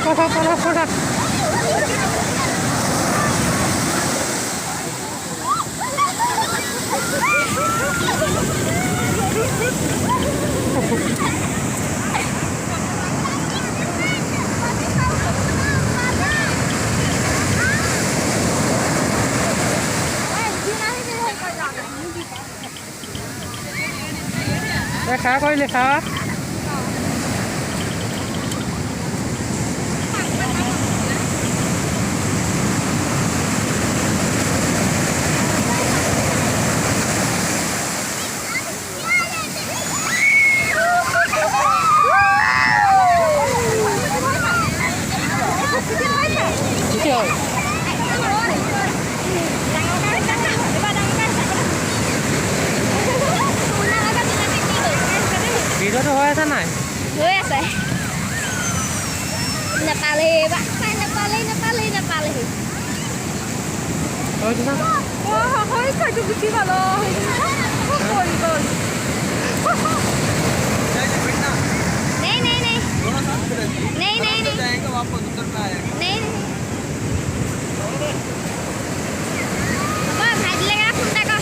पड़ा। खा कोई लिखा ভিডিওটো হৈ আছে নাই? হৈ আছে। নেপালে বা নেপালে। হৈছে না? হয় কাটো গুচি গ'ল। হৈ গ'ল। नहीं वापस उतर में आएगा नहीं बाबा भाज लेगा कुंडा का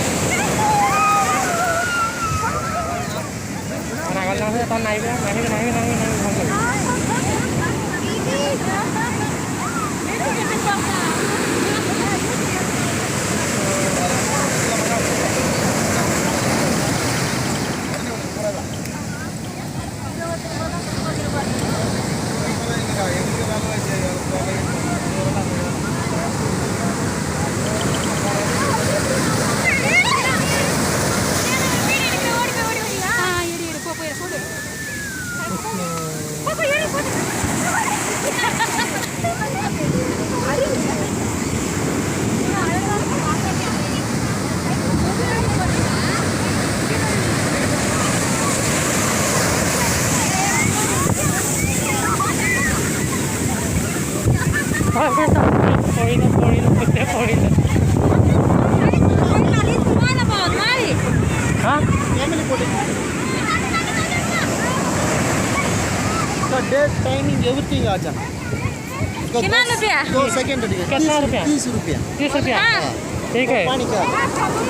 नागल ना तो नहीं डेट टाइमिंग एवरीथिंग आजा कितना रुपया 2 सेकंड कितना रुपया 30 रुपया 30 रुपया ठीक है पानी का